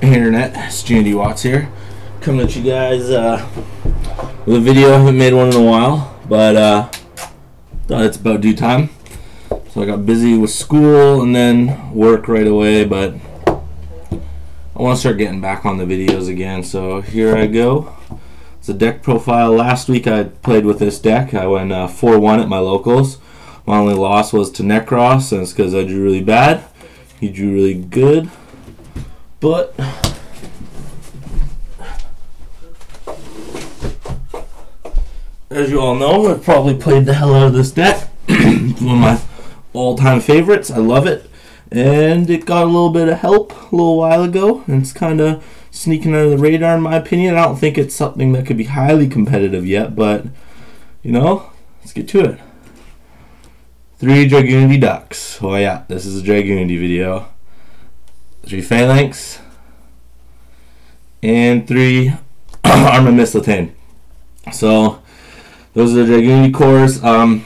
Hey Internet, it's GUNITY Watts here, coming at you guys with a video. I haven't made one in a while, but thought it's about due time. So I got busy with school and then work right away, but I want to start getting back on the videos again, so here I go. It's a deck profile. Last week I played with this deck. I went 4-1 at my locals. My only loss was to Necros, and it's because I drew really bad. He drew really good. But as you all know, I've probably played the hell out of this deck. It's one of my all-time favorites. I love it. And it got a little bit of help a little while ago. And it's kind of sneaking under the radar in my opinion. I don't think it's something that could be highly competitive yet. But, you know, let's get to it. 3 Dragunity ducks. Oh yeah, this is a Dragunity video. 3 Phalanx, and 3 Arma Mistletoe. So those are the Dragunity cores. So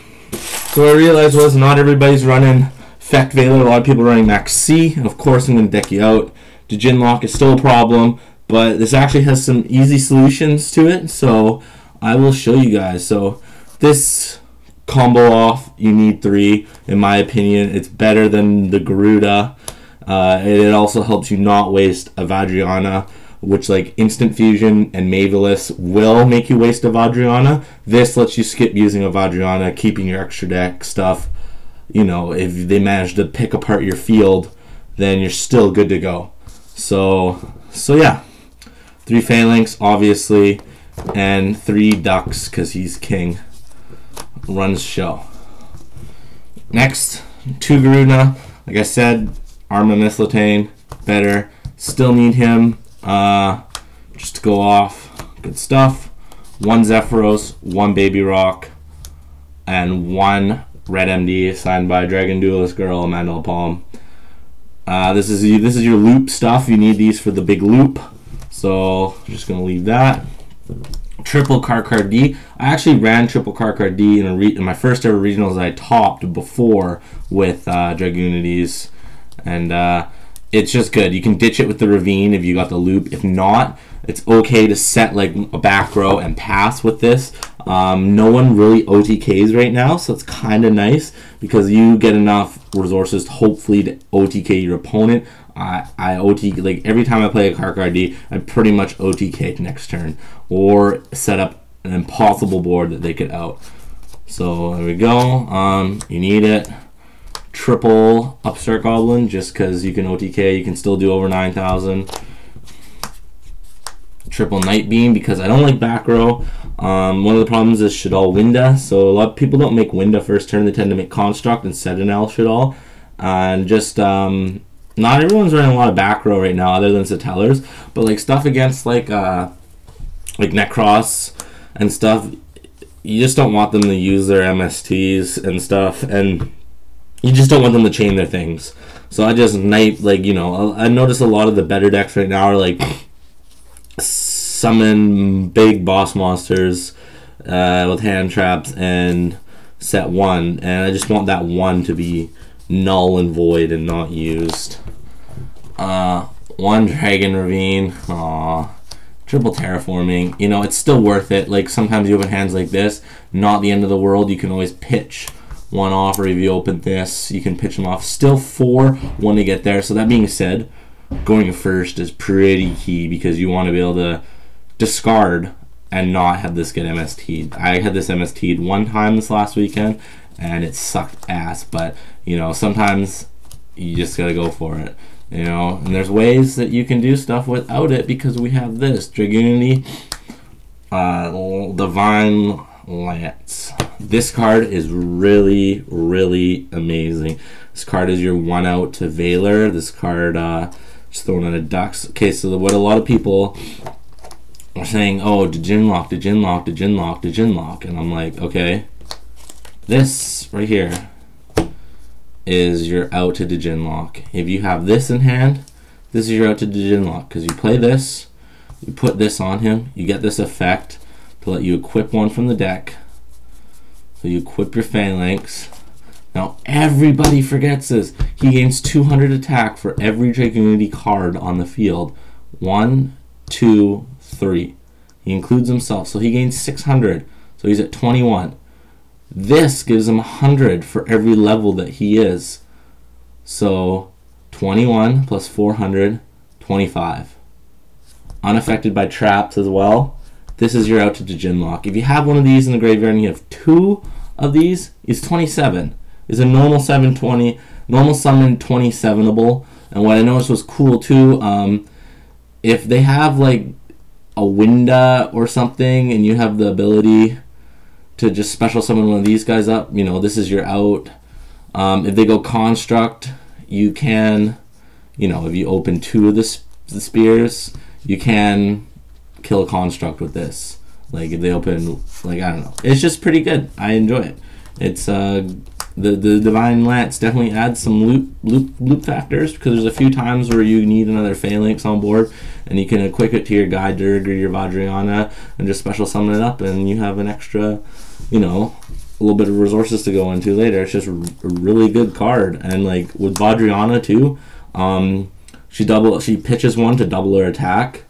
what I realized was not everybody's running Fect Veiler. A lot of people are running Max C, and of course I'm going to deck you out. Djinn Lock is still a problem, but this actually has some easy solutions to it, so I will show you guys. So this combo off, you need 3. In my opinion, it's better than the Garuda. It also helps you not waste a Vadriana, which like Instant Fusion and Maveless will make you waste a Vadriana. This lets you skip using a Vadriana, keeping your extra deck stuff. You know, if they manage to pick apart your field, then you're still good to go. So yeah, 3 Phalanx obviously, and 3 ducks because he's king. Runs show. Next, 2 Garuda. Like I said, Arma Mistletoe, better. Still need him just to go off. Good stuff. 1 Zephyros, 1 Baby Rock, and 1 Red MD signed by Dragon Duelist Girl, Amanda Palm. This is your loop stuff. You need these for the big loop. So I'm just gonna leave that. Triple Card D. I actually ran Triple Card D in my first ever regionals that I topped before with Dragunities. And it's just good. You can ditch it with the Ravine if you got the loop. If not, it's okay to set like a back row and pass with this. No one really OTKs right now, so it's kind of nice because you get enough resources hopefully to OTK your opponent. I OTK, like every time I play a card D, I pretty much OTK next turn or set up an impossible board that they could out. So there we go. You need it. Triple Upstart Goblin, just because you can OTK, you can still do over 9,000. Triple Night Beam, because I don't like back row. One of the problems is Shaddoll Winda, so a lot of people don't make Winda first turn, they tend to make Construct and Sentinel Shaddoll. And just, not everyone's running a lot of back row right now other than Satellars, but like stuff against like Necros and stuff, you just don't want them to use their MSTs and stuff, and you just don't want them to chain their things. So I just like, you know, I notice a lot of the better decks right now are like summon big boss monsters with hand traps and set 1, and I just want that 1 to be null and void and not used. 1 Dragon Ravine. Aww. Triple Terraforming. You know, it's still worth it. Like sometimes you open hands like this, not the end of the world. You can always pitch 1 off, or if you open this, you can pitch them off. Still 4 when they get there. So that being said, going first is pretty key because you want to be able to discard and not have this get MST'd. I had this MST'd 1 time this last weekend, and it sucked ass. But you know, sometimes you just gotta go for it. You know, and there's ways that you can do stuff without it because we have this Dragunity Divine Lance. This card is really, really amazing. This card is your 1 out to Veiler. This card, just throwing in a ducks. Okay, so what a lot of people are saying, oh, Djinn Lock, Djinn Lock, Djinn Lock, Djinn Lock, and I'm like, okay, this right here is your out to Djinn Lock. If you have this in hand, this is your out to Djinn Lock because you play this, you put this on him, you get this effect to let you equip 1 from the deck. So you equip your Phalanx. Now everybody forgets this. He gains 200 attack for every Dragunity card on the field 1, 2, 3. He includes himself, so he gains 600. So he's at 21. This gives him 100 for every level that he is. So 21 plus 400, 25. Unaffected by traps as well. This is your out to Djinn lock. If you have one of these in the graveyard and you have 2 of these, it's 27. It's a normal 720, normal summon 27able. And what I noticed was cool too, if they have like a Winda or something and you have the ability to just special summon one of these guys up, you know, this is your out. If they go construct, you can, you know, if you open 2 of the spears, you can kill a construct with this. Like if they open, like, I don't know, it's just pretty good. I enjoy it. It's the Divine Lance definitely adds some loop factors, because there's a few times where you need another Phalanx on board and you can equip it to your Guy Durg or your Vajrayana and just special summon it up, and you have an extra, you know, a little bit of resources to go into later. It's just a really good card. And like with Vajrayana too, she pitches one to double her attack,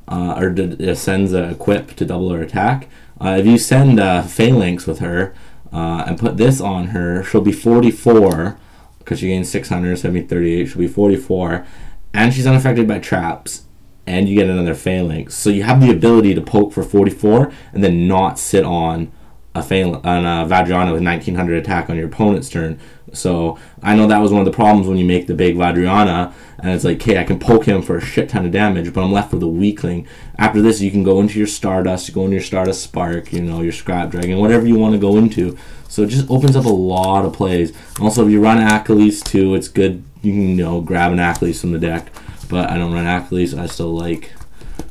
or sends a equip to double her attack. If you send Phalanx with her and put this on her, she'll be 44 because she gains 600, so 38. She'll be 44, and she's unaffected by traps, and you get another Phalanx. So you have the ability to poke for 44 and then not sit on a Vajrayana with 1900 attack on your opponent's turn. So I know that was one of the problems when you make the big Vajrayana, and it's like, okay, I can poke him for a shit ton of damage, but I'm left with a weakling. After this, you can go into your Stardust, you go into your Stardust Spark, you know, your Scrap Dragon, whatever you want to go into. So it just opens up a lot of plays. Also, if you run Achilles too, it's good. You can, you know, grab an Achilles from the deck, but I don't run Achilles. I still like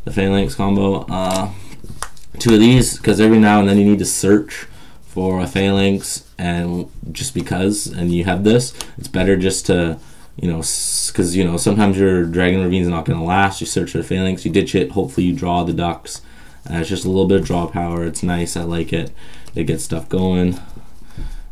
the Phalanx combo. 2 of these, because every now and then you need to search for a Phalanx, and just because, and you have this, it's better just to, you know, because, you know, sometimes your Dragon Ravine's not going to last. You search for the Phalanx, you ditch it, hopefully you draw the ducks. It's just a little bit of draw power. It's nice. I like it. It gets stuff going.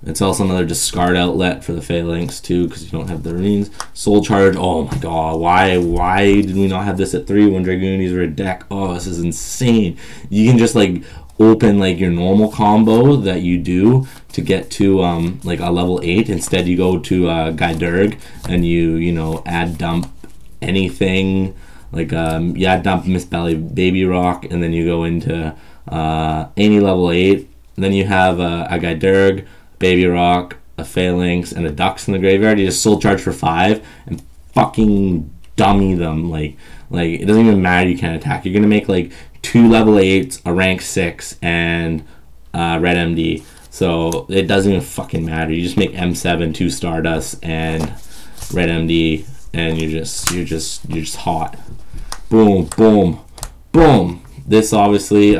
It's also another discard outlet for the Phalanx too, because you don't have the Ravines. Soul Charge, oh my god, why did we not have this at 3 when Dragunities were a deck? Oh, this is insane. You can just like open like your normal combo that you do to get to like a level 8. Instead you go to Guy Durg and you know, add dump anything, like you add dump Misbelly Baby Rock, and then you go into any level 8. And then you have a Guy Durg, Baby Rock, a Phalanx, and a Ducks in the graveyard. You just Soul Charge for 5 and fucking dummy them. Like it doesn't even matter, you can't attack. You're gonna make like 2 level 8s, a rank 6, and Red MD. So it doesn't even fucking matter. You just make M7, 2 Stardust, and Red MD, and you're just hot. Boom, boom, boom. This obviously,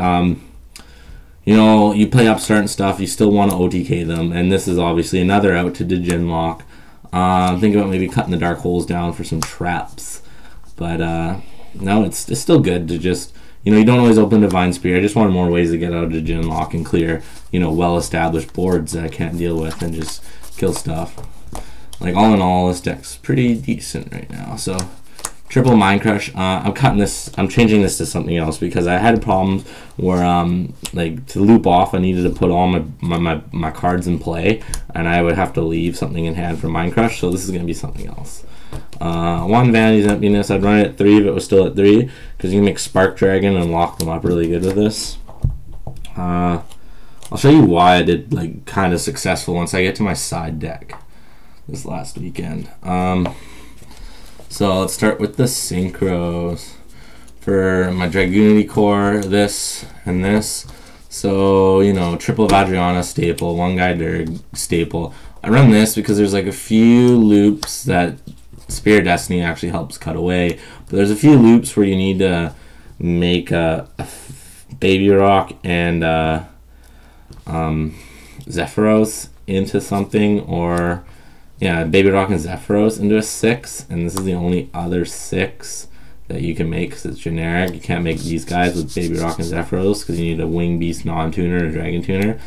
you know, you play upstart and stuff, you still want to OTK them, and this is obviously another out to Djinn lock. Think about maybe cutting the Dark Holes down for some traps, but no, it's still good to just, you know, you don't always open Divine Spear. I just wanted more ways to get out of Djinn lock and clear, you know, well-established boards that I can't deal with and just kill stuff. Like, all in all, this deck's pretty decent right now. So triple Mind Crush. I'm changing this to something else because I had problems where like to loop off I needed to put all my cards in play, and I would have to leave something in hand for Mind Crush, so this is gonna be something else. 1 Vanity's Emptiness. I'd run it at 3 if it was still at 3, because you can make Spark Dragon and lock them up really good with this. I'll show you why I did like kind of successful once I get to my side deck this last weekend. So let's start with the synchros. For my Dragunity core, this and this. So, you know, triple Vajrayana staple, 1 Guy Durg staple. I run this because there's like a few loops that Spear of Destiny actually helps cut away. But there's a few loops where you need to make a Baby Rock and Zephyros into something, or yeah, Baby Rock and Zephyros into a 6, and this is the only other 6 that you can make because it's generic. You can't make these guys with Baby Rock and Zephyros because you need a Wing Beast non-tuner and a Dragon tuner.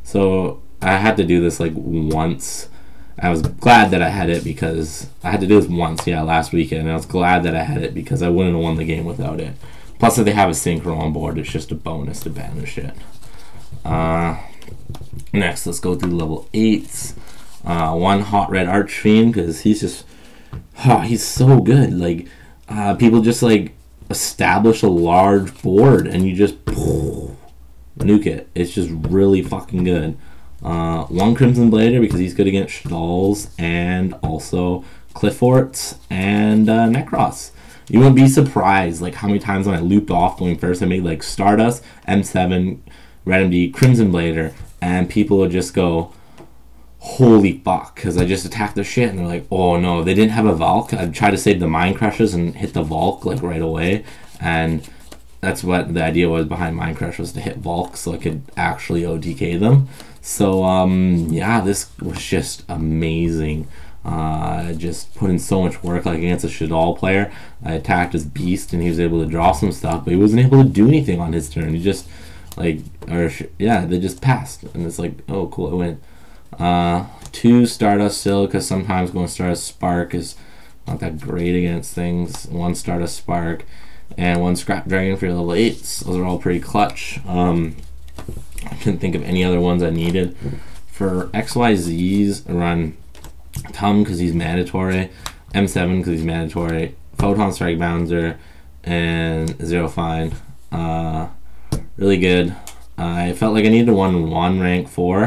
So I had to do this like once, I was glad that I had it because I had to do this once, last weekend, and I was glad that I had it because I wouldn't have won the game without it. Plus, if they have a synchro on board, it's just a bonus to banish it. Next, let's go through level 8s. One Hot Red Archfiend, because he's just, he's so good. Like, people just like establish a large board and you just nuke it. It's just really fucking good. One Crimson Blader because he's good against stalls and also Clifforts and Necros. You wouldn't be surprised like how many times when I looped off going first, I made like Stardust, M7, Red MD, Crimson Blader, and people would just go, holy fuck, because I just attacked their shit, and they're like, oh no, they didn't have a Valk. I'd try to save the Mind Crushers and hit the Valk like right away, and that's what the idea was behind Mind Crush, was to hit Valk so I could actually OTK them. So yeah, this was just amazing. Just put in so much work. Like against a Shadal player, I attacked his Beast and he was able to draw some stuff, but he wasn't able to do anything on his turn. He just like, they just passed, and it's like, oh cool, I win. 2 Stardust still, because sometimes going Stardust Spark is not that great against things. 1 Stardust Spark and 1 Scrap Dragon for your level 8s. Those are all pretty clutch. I couldn't think of any other ones I needed. For XYZs, I run Tum because he's mandatory, M7 because he's mandatory, Photon Strike Bouncer, and Zero Fine. Really good. I felt like I needed one rank 4,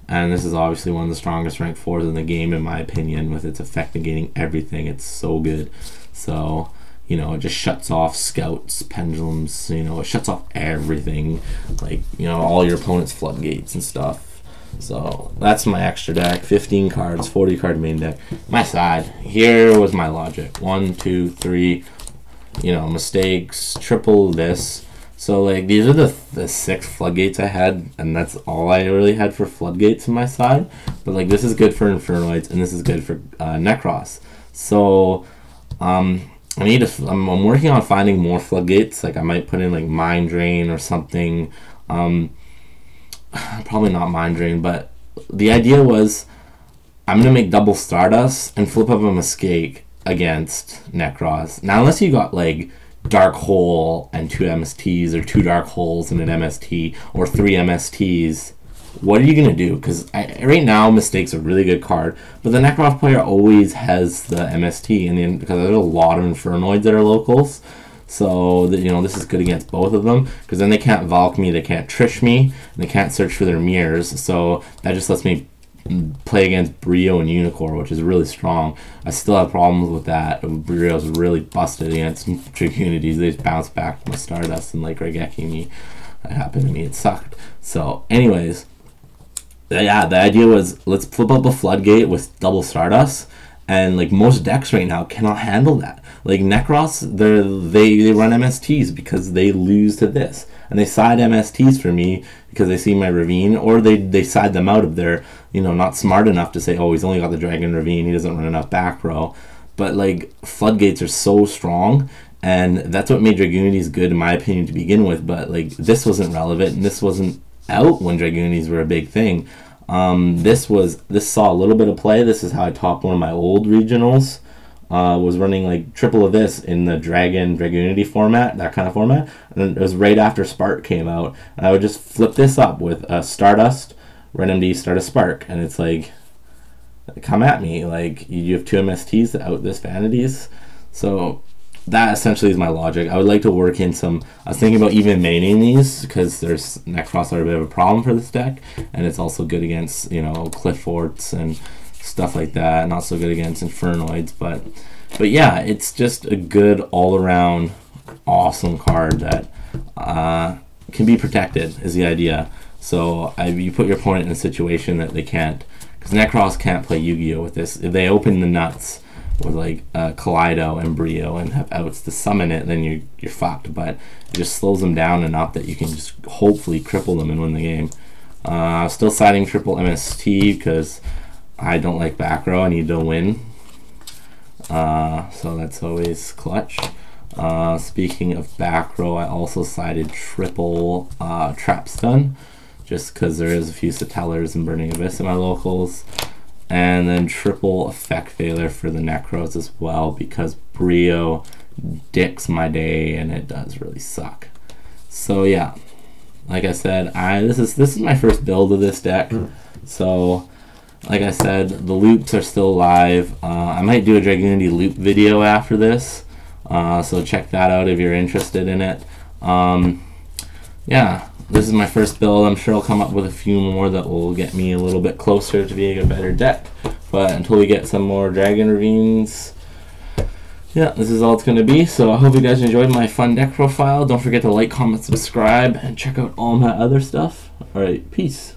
and this is obviously one of the strongest rank 4s in the game in my opinion, with its effect negating everything. It's so good. So, you know, it just shuts off scouts, pendulums, you know, it shuts off everything, like, you know, all your opponent's floodgates and stuff. So that's my extra deck. 15 cards, 40 card main deck. My side, here was my logic. 1, 2, 3, you know, mistakes, triple this. So like these are the 6 floodgates I had, and that's all I really had for floodgates in my side. But like this is good for Infernoids, and this is good for Necros. So I'm working on finding more floodgates. Like I might put in like Mind Drain or something. Probably not Mind Drain, but the idea was I'm gonna make double Stardust and flip up a Mistake against Necros. Now unless you got like Dark Hole and 2 MSTs, or 2 Dark Holes and an MST, or 3 MSTs, what are you gonna do? Because right now Mistake's a really good card, but the Necros player always has the MST, and because there's a lot of Infernoids that are locals. So, you know, this is good against both of them, because then they can't Valk me, they can't Trish me, and they can't search for their mirrors. So that just lets me play against Brio and Unicorn, which is really strong. I still have problems with that. Brio's really busted against Dragunities. They just bounce back from the Stardust and like Regeki me. That happened to me, it sucked. So anyways, yeah, the idea was let's flip up a Floodgate with double Stardust, and like most decks right now cannot handle that. Like Necros, they run MSTs because they lose to this, and they side MSTs for me because they see my Ravine, or they side them out if they're, you know, not smart enough to say, oh, he's only got the Dragon Ravine, he doesn't run enough back row. But like Floodgates are so strong, and that's what made Dragunities good in my opinion to begin with. But like this wasn't relevant, and this wasn't out when Dragunities were a big thing. This saw a little bit of play. This is how I topped one of my old regionals. Was running like triple of this in the Dragunity format, that kind of format, and it was right after Spark came out, and I would just flip this up with Stardust, Red MD, Stardust Spark, and it's like, come at me, like you have 2 MSTs to out this Vanities. So that essentially is my logic. I would like to work in some, I was thinking about even maining these, because there's Necros are a bit of a problem for this deck, and it's also good against, you know, Clifforts and stuff like that, not so good against Infernoids, but yeah, it's just a good all-around awesome card that can be protected is the idea. So you put your opponent in a situation that they can't, because Necros can't play Yu-Gi-Oh with this. If they open the nuts with like Kaleido and Brio and have outs to summon it, then you're fucked. But it just slows them down enough that you can just hopefully cripple them and win the game. Still siding triple MST because I don't like back row. I need to win. So that's always clutch. Speaking of back row, I also sided triple Trap Stun, just because there is a few Satellars and Burning Abyss in my locals. and then triple effect failure for the Necros as well, because Brio dicks my day and it does really suck. So yeah, like I said, this is my first build of this deck. So like I said, the loops are still live. I might do a Dragunity loop video after this, so check that out if you're interested in it. Yeah, this is my first build. I'm sure I'll come up with a few more that will get me a little bit closer to being a better deck. But until we get some more Dragon Ravines, yeah, this is all it's going to be. So I hope you guys enjoyed my fun deck profile. Don't forget to like, comment, subscribe, and check out all my other stuff. Alright, peace.